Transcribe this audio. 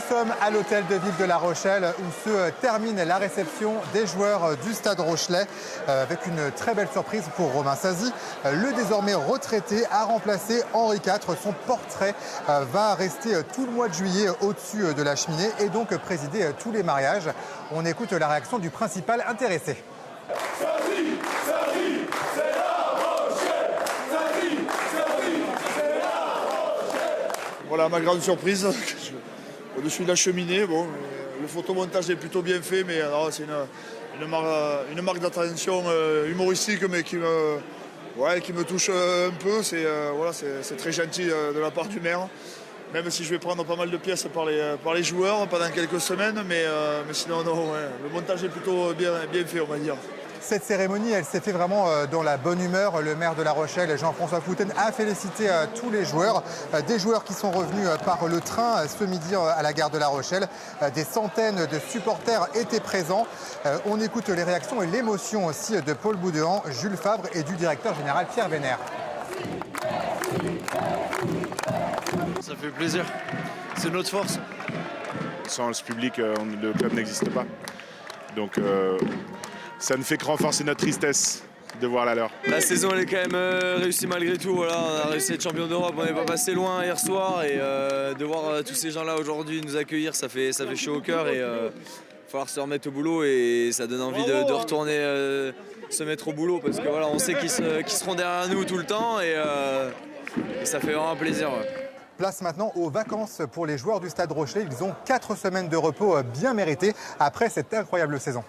sommes à l'hôtel de ville de La Rochelle où se termine la réception des joueurs du Stade Rochelais avec une très belle surprise pour Romain Sazy. Le désormais retraité a remplacé Henri IV. Son portrait va rester tout le mois de juillet au-dessus de la cheminée et donc présider tous les mariages. On écoute la réaction du principal intéressé. Sazy, Sazy, c'est La Rochelle. Sazy, Sazy, c'est La Rochelle. Voilà ma grande surprise, au-dessus de la cheminée. Bon, le photomontage est plutôt bien fait, mais c'est une marque d'attention humoristique, mais qui me touche un peu. C'est très gentil de la part du maire, même si je vais prendre pas mal de pièces par les joueurs pendant quelques semaines, mais sinon non, le montage est plutôt bien fait, on va dire. Cette cérémonie, elle s'est fait vraiment dans la bonne humeur. Le maire de La Rochelle, Jean-François Foutaine, a félicité tous les joueurs. Des joueurs qui sont revenus par le train ce midi à la gare de La Rochelle. Des centaines de supporters étaient présents. On écoute les réactions et l'émotion aussi de Paul Boudéan, Jules Fabre et du directeur général Pierre Vénère. Ça fait plaisir. C'est notre force. Sans ce public, le club n'existe pas. Donc ça ne fait que renforcer notre tristesse de voir la leur. La saison elle est quand même réussie malgré tout. Voilà, on a réussi à être champion d'Europe, on n'est pas passé loin hier soir et de voir tous ces gens-là aujourd'hui nous accueillir, ça fait chaud au cœur et il va falloir se remettre au boulot et ça donne envie de retourner se mettre au boulot parce que voilà, on sait qu'ils seront derrière nous tout le temps et ça fait vraiment plaisir. Ouais. Place maintenant aux vacances pour les joueurs du Stade Rochelais. Ils ont 4 semaines de repos bien méritées après cette incroyable saison.